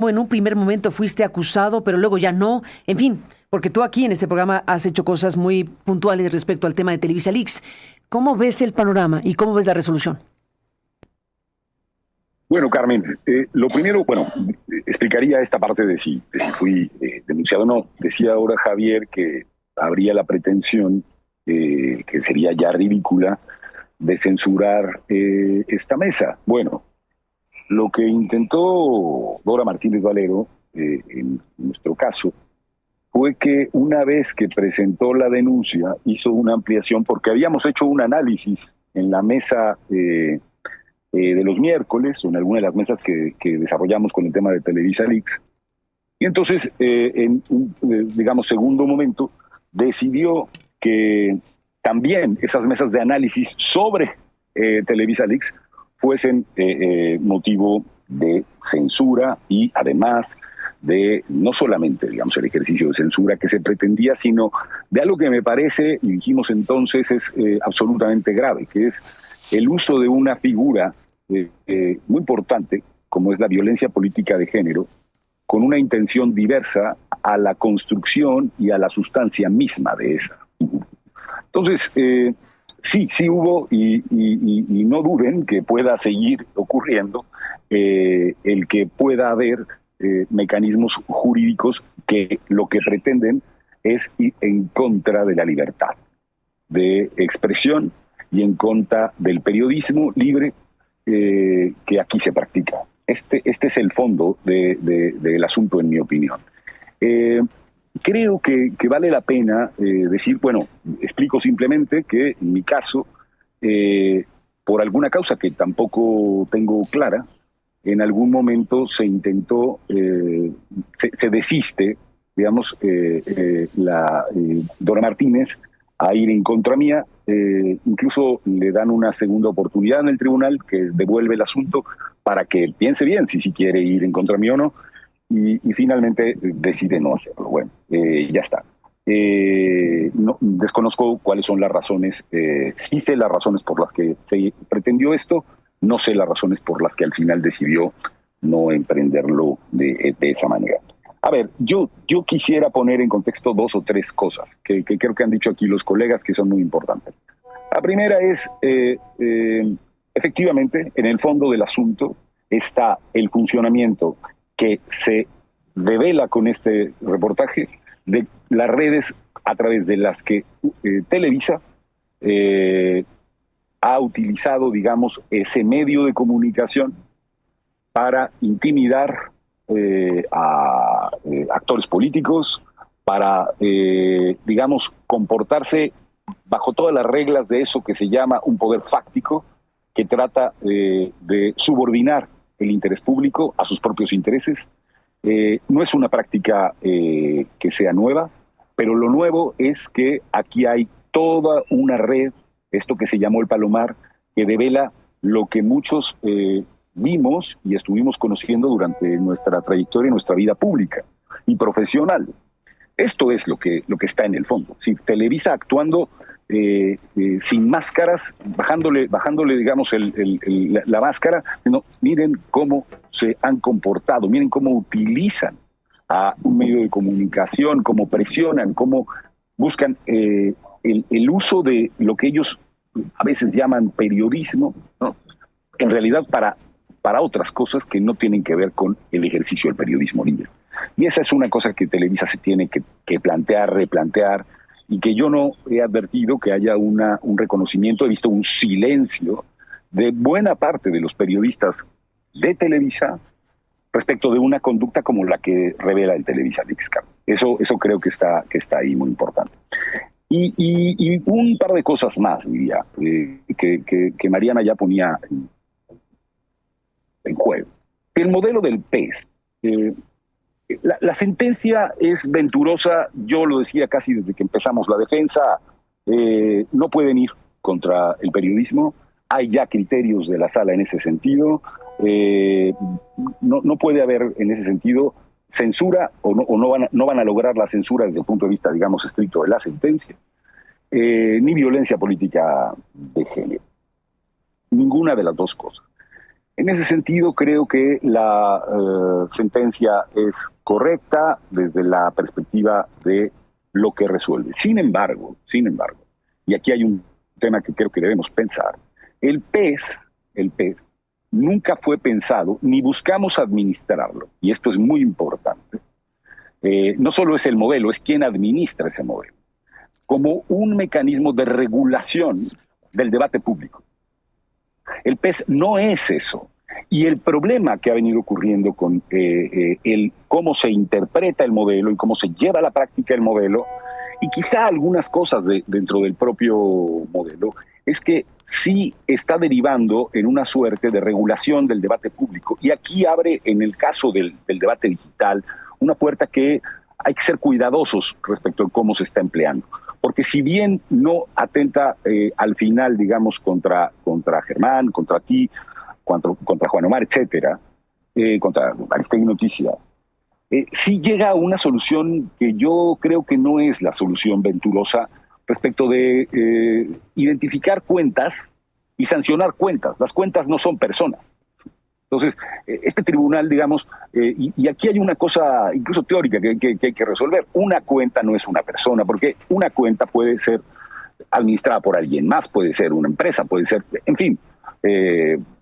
En un primer momento fuiste acusado, pero luego ya no. En fin, porque tú aquí en este programa has hecho cosas muy puntuales respecto al tema de Televisa Leaks. ¿Cómo ves el panorama y cómo ves la resolución? Bueno, Carmen, lo primero, explicaría esta parte de si fui denunciado o no. Decía ahora Javier que habría la pretensión, que sería ya ridícula, de censurar esta mesa. Bueno, lo que intentó Dora Martínez Valero, en nuestro caso, fue que una vez que presentó la denuncia, hizo una ampliación, porque habíamos hecho un análisis en la mesa de los miércoles, o en alguna de las mesas que desarrollamos con el tema de Televisa Leaks. Y entonces, en un, digamos, segundo momento, decidió que también esas mesas de análisis sobre Televisa Leaks fuesen motivo de censura y además de no solamente, digamos, el ejercicio de censura que se pretendía, sino de algo que me parece, y dijimos entonces, es absolutamente grave, que es el uso de una figura muy importante, como es la violencia política de género, con una intención diversa a la construcción y a la sustancia misma de esa figura. Entonces, sí hubo, y no duden que pueda seguir ocurriendo, el que pueda haber mecanismos jurídicos que lo que pretenden es ir en contra de la libertad de expresión y en contra del periodismo libre que aquí se practica. Este es el fondo del asunto, en mi opinión. Creo que vale la pena decir, bueno, explico simplemente que en mi caso, por alguna causa que tampoco tengo clara, en algún momento se intentó, se desiste, digamos, Dora Martínez a ir en contra mía, incluso le dan una segunda oportunidad en el tribunal que devuelve el asunto para que piense bien si quiere ir en contra mí o no, y finalmente decide no hacerlo. Bueno, ya está. No, desconozco cuáles son las razones, sí sé las razones por las que se pretendió esto, no sé las razones por las que al final decidió no emprenderlo de esa manera. A ver, yo quisiera poner en contexto dos o tres cosas que creo que han dicho aquí los colegas que son muy importantes. La primera es, efectivamente, en el fondo del asunto está el funcionamiento que se revela con este reportaje de las redes a través de las que Televisa ha utilizado, digamos, ese medio de comunicación para intimidar a actores políticos, para, digamos, comportarse bajo todas las reglas de eso que se llama un poder fáctico, que trata de subordinar el interés público a sus propios intereses. No es una práctica que sea nueva, pero lo nuevo es que aquí hay toda una red, esto que se llamó el Palomar, que devela lo que muchos vimos y estuvimos conociendo durante nuestra trayectoria y nuestra vida pública y profesional. Esto es lo que está en el fondo. Si Televisa actuando sin máscaras, bajándole digamos, la máscara, no, miren cómo se han comportado, miren cómo utilizan a un medio de comunicación, cómo presionan, cómo buscan el uso de lo que ellos a veces llaman periodismo, ¿no? En realidad para otras cosas que no tienen que ver con el ejercicio del periodismo libre. Y esa es una cosa que Televisa se tiene que plantear, replantear, y que yo no he advertido que haya un reconocimiento, he visto un silencio de buena parte de los periodistas de Televisa respecto de una conducta como la que revela el Televisa Leaks. Eso creo que está ahí muy importante. Y un par de cosas más, diría, que Mariana ya ponía en juego. El modelo del PES. La sentencia es venturosa, yo lo decía casi desde que empezamos la defensa, no pueden ir contra el periodismo, hay ya criterios de la sala en ese sentido, no puede haber en ese sentido censura o no van a lograr la censura desde el punto de vista, digamos, estricto de la sentencia, ni violencia política de género, ninguna de las dos cosas. En ese sentido, creo que la sentencia es correcta desde la perspectiva de lo que resuelve. Sin embargo, y aquí hay un tema que creo que debemos pensar, el PES nunca fue pensado, ni buscamos administrarlo, y esto es muy importante. No solo es el modelo, es quien administra ese modelo, como un mecanismo de regulación del debate público. El PES no es eso. Y el problema que ha venido ocurriendo con cómo se interpreta el modelo y cómo se lleva a la práctica el modelo, y quizá algunas cosas dentro del propio modelo, es que sí está derivando en una suerte de regulación del debate público. Y aquí abre, en el caso del debate digital, una puerta que hay que ser cuidadosos respecto de cómo se está empleando. Porque si bien no atenta al final, digamos, contra Germán, contra ti, contra Juan Omar, etcétera, contra Aristegui Noticias, sí llega a una solución que yo creo que no es la solución venturosa respecto de identificar cuentas y sancionar cuentas. Las cuentas no son personas. Entonces, este tribunal, digamos, y aquí hay una cosa incluso teórica que hay que resolver. Una cuenta no es una persona, porque una cuenta puede ser administrada por alguien más, puede ser una empresa, puede ser, en fin,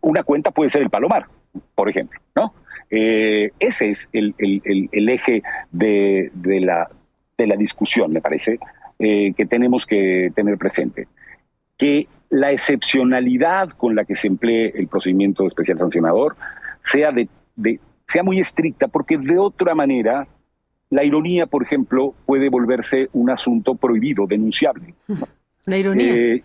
una cuenta puede ser el Palomar, por ejemplo, ¿no? Ese es el eje de la discusión, me parece, que tenemos que tener presente. Que la excepcionalidad con la que se emplee el procedimiento especial sancionador sea muy estricta, porque de otra manera la ironía, por ejemplo, puede volverse un asunto prohibido, denunciable. La ironía.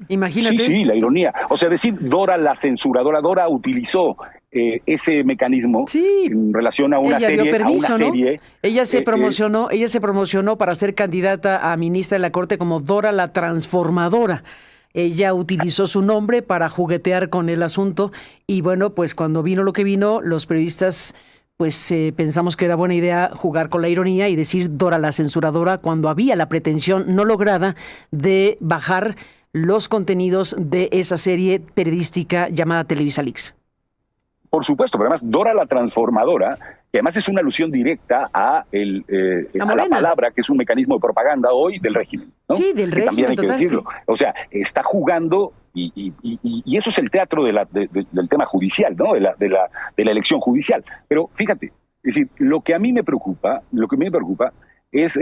Imagínate. Sí, la ironía. O sea, decir Dora la censuradora, Dora utilizó ese mecanismo en relación a una ella serie. Dio permiso, ¿no? Ella se promocionó para ser candidata a ministra de la Corte como Dora la Transformadora. Ella utilizó su nombre para juguetear con el asunto y bueno, pues cuando vino lo que vino, los periodistas pues pensamos que era buena idea jugar con la ironía y decir Dora la censuradora cuando había la pretensión no lograda de bajar los contenidos de esa serie periodística llamada Televisa Leaks. Por supuesto, pero además Dora la Transformadora, que además es una alusión directa a la palabra, que es un mecanismo de propaganda hoy del régimen, ¿no? Sí, del régimen, también hay que decirlo. Sí. O sea, está jugando, y eso es el teatro del tema judicial, ¿no? De la elección judicial. Pero fíjate, es decir, lo que a mí me preocupa es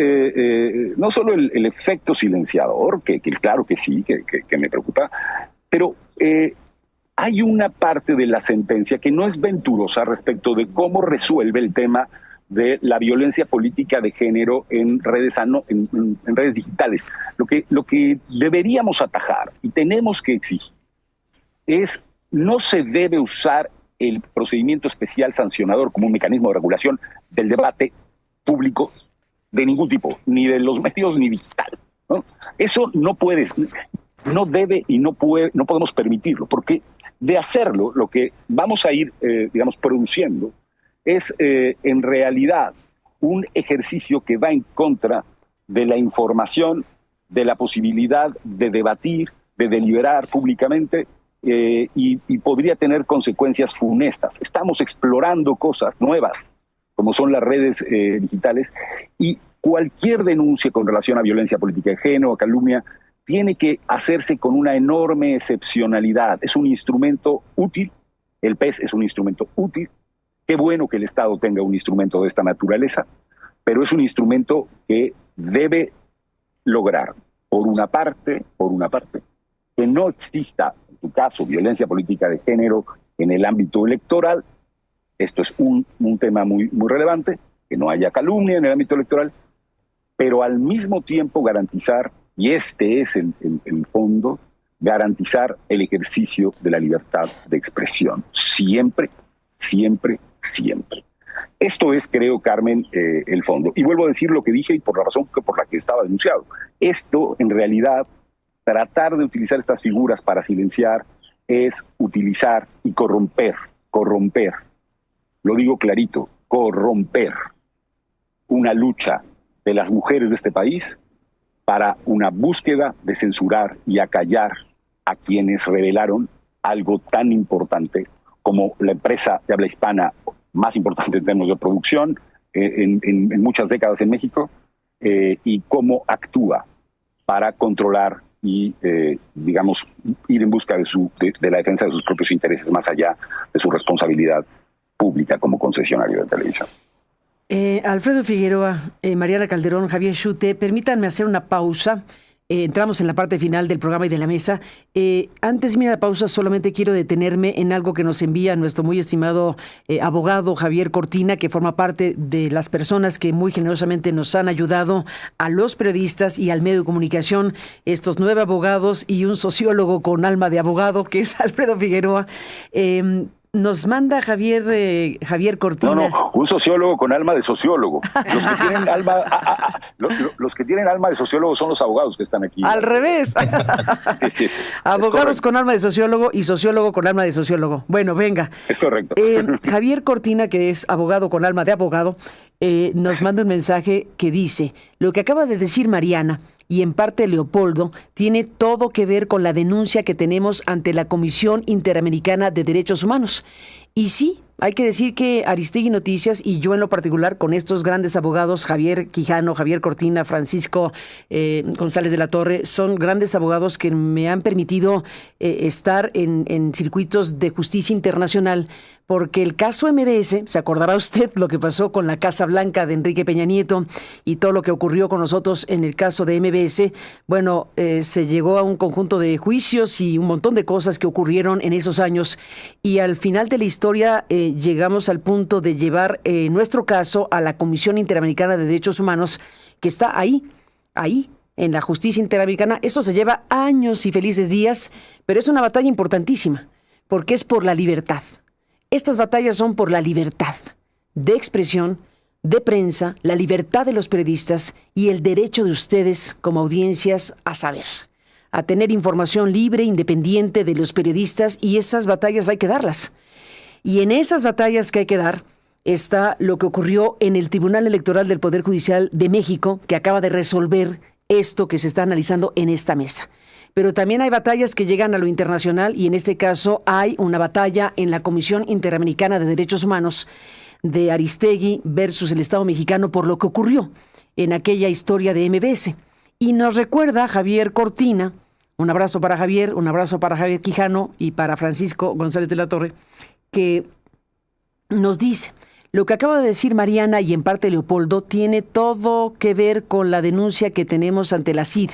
no solo el efecto silenciador, que claro que sí, que me preocupa, pero hay una parte de la sentencia que no es venturosa respecto de cómo resuelve el tema de la violencia política de género en redes digitales. Lo que deberíamos atajar y tenemos que exigir es no se debe usar el procedimiento especial sancionador como un mecanismo de regulación del debate público de ningún tipo, ni de los medios ni digital, ¿no? Eso no debe y no podemos permitirlo, porque de hacerlo, lo que vamos a ir, produciendo es en realidad un ejercicio que va en contra de la información, de la posibilidad de debatir, de deliberar públicamente y podría tener consecuencias funestas. Estamos explorando cosas nuevas, como son las redes digitales, y cualquier denuncia con relación a violencia política de género, a calumnia, tiene que hacerse con una enorme excepcionalidad. Es un instrumento útil, el PES es un instrumento útil. Qué bueno que el Estado tenga un instrumento de esta naturaleza, pero es un instrumento que debe lograr, por una parte, que no exista, en tu caso, violencia política de género en el ámbito electoral. Esto es un tema muy, muy relevante, que no haya calumnia en el ámbito electoral, pero al mismo tiempo garantizar, y este es el fondo, garantizar el ejercicio de la libertad de expresión. Siempre, siempre, siempre. Esto es, creo, Carmen, el fondo. Y vuelvo a decir lo que dije y por la razón por la que estaba denunciado. Esto, en realidad, tratar de utilizar estas figuras para silenciar es utilizar y corromper. Lo digo clarito, corromper una lucha de las mujeres de este país para una búsqueda de censurar y acallar a quienes revelaron algo tan importante como la empresa de habla hispana más importante en términos de producción en muchas décadas en México, y cómo actúa para controlar y, digamos, ir en busca de la defensa de sus propios intereses más allá de su responsabilidad pública como concesionario de televisión. Alfredo Figueroa, Mariana Calderón, Javier Schute, permítanme hacer una pausa. Entramos en la parte final del programa y de la mesa. Antes de ir a la pausa, solamente quiero detenerme en algo que nos envía nuestro muy estimado abogado Javier Cortina, que forma parte de las personas que muy generosamente nos han ayudado a los periodistas y al medio de comunicación, estos 9 abogados y un sociólogo con alma de abogado, que es Alfredo Figueroa. Nos manda Javier Cortina. No, un sociólogo con alma de sociólogo. Los que tienen alma de sociólogo son los abogados que están aquí. Al revés. Sí, abogados con alma de sociólogo y sociólogo con alma de sociólogo. Bueno, venga. Es correcto. Javier Cortina, que es abogado con alma de abogado, nos manda un mensaje que dice: lo que acaba de decir Mariana y en parte Leopoldo, tiene todo que ver con la denuncia que tenemos ante la Comisión Interamericana de Derechos Humanos. Y sí, hay que decir que Aristegui Noticias y yo en lo particular, con estos grandes abogados, Javier Quijano, Javier Cortina, Francisco González de la Torre, son grandes abogados que me han permitido estar en circuitos de justicia internacional, porque el caso MBS, se acordará usted lo que pasó con la Casa Blanca de Enrique Peña Nieto y todo lo que ocurrió con nosotros en el caso de MBS. Bueno, se llegó a un conjunto de juicios y un montón de cosas que ocurrieron en esos años, y al final de la historia llegamos al punto de llevar nuestro caso a la Comisión Interamericana de Derechos Humanos, que está ahí, en la justicia interamericana. Eso se lleva años y felices días, pero es una batalla importantísima, porque es por la libertad. Estas batallas son por la libertad de expresión, de prensa, la libertad de los periodistas y el derecho de ustedes como audiencias a saber, a tener información libre, independiente de los periodistas, y esas batallas hay que darlas. Y en esas batallas que hay que dar está lo que ocurrió en el Tribunal Electoral del Poder Judicial de México, que acaba de resolver esto que se está analizando en esta mesa. Pero también hay batallas que llegan a lo internacional, y en este caso hay una batalla en la Comisión Interamericana de Derechos Humanos de Aristegui versus el Estado mexicano por lo que ocurrió en aquella historia de MBS. Y nos recuerda Javier Cortina, un abrazo para Javier, un abrazo para Javier Quijano y para Francisco González de la Torre, que nos dice: lo que acaba de decir Mariana y en parte Leopoldo tiene todo que ver con la denuncia que tenemos ante la CID,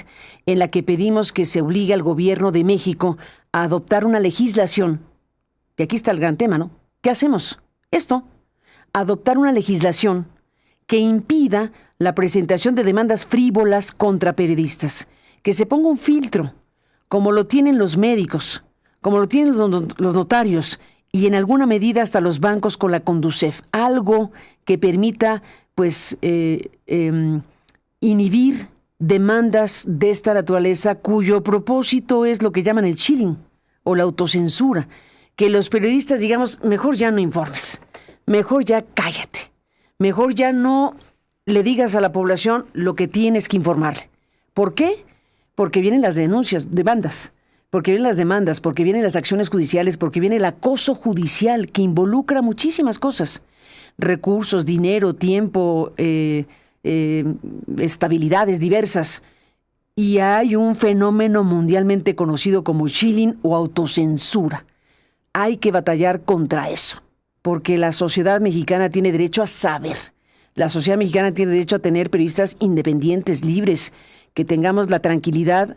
en la que pedimos que se obligue al gobierno de México a adoptar una legislación, que aquí está el gran tema, ¿no? ¿Qué hacemos? Esto, adoptar una legislación que impida la presentación de demandas frívolas contra periodistas, que se ponga un filtro, como lo tienen los médicos, como lo tienen los notarios, y en alguna medida hasta los bancos con la Conducef, algo que permita pues inhibir demandas de esta naturaleza, cuyo propósito es lo que llaman el chilling o la autocensura, que los periodistas digamos: mejor ya no informes, mejor ya cállate, mejor ya no le digas a la población lo que tienes que informarle. ¿Por qué? Porque vienen las demandas, porque vienen las demandas, porque vienen las acciones judiciales, porque viene el acoso judicial que involucra muchísimas cosas: recursos, dinero, tiempo, estabilidades diversas. Y hay un fenómeno mundialmente conocido como chilling o autocensura. Hay que batallar contra eso, porque la sociedad mexicana tiene derecho a saber. La sociedad mexicana tiene derecho a tener periodistas independientes, libres, que tengamos la tranquilidad,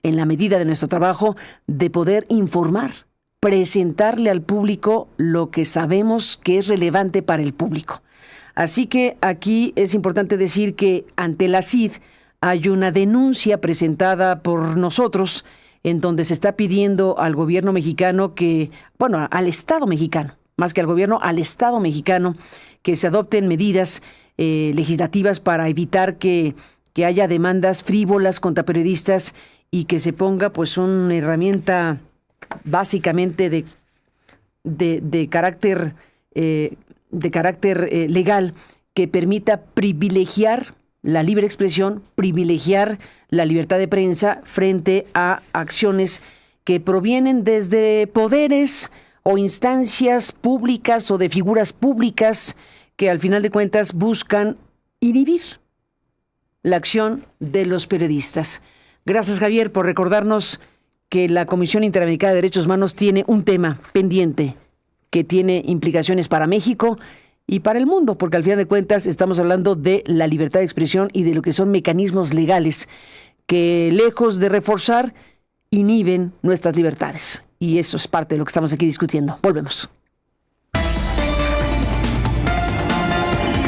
en la medida de nuestro trabajo, de poder informar, presentarle al público lo que sabemos que es relevante para el público. Así que aquí es importante decir que ante la CID hay una denuncia presentada por nosotros en donde se está pidiendo al gobierno mexicano al Estado mexicano, más que al gobierno, al Estado mexicano, que se adopten medidas legislativas para evitar que haya demandas frívolas contra periodistas, y que se ponga pues una herramienta básicamente de carácter legal que permita privilegiar la libre expresión, privilegiar la libertad de prensa frente a acciones que provienen desde poderes o instancias públicas o de figuras públicas que al final de cuentas buscan inhibir la acción de los periodistas. Gracias, Javier, por recordarnos que la Comisión Interamericana de Derechos Humanos tiene un tema pendiente que tiene implicaciones para México y para el mundo, porque al final de cuentas estamos hablando de la libertad de expresión y de lo que son mecanismos legales que, lejos de reforzar, inhiben nuestras libertades. Y eso es parte de lo que estamos aquí discutiendo. Volvemos.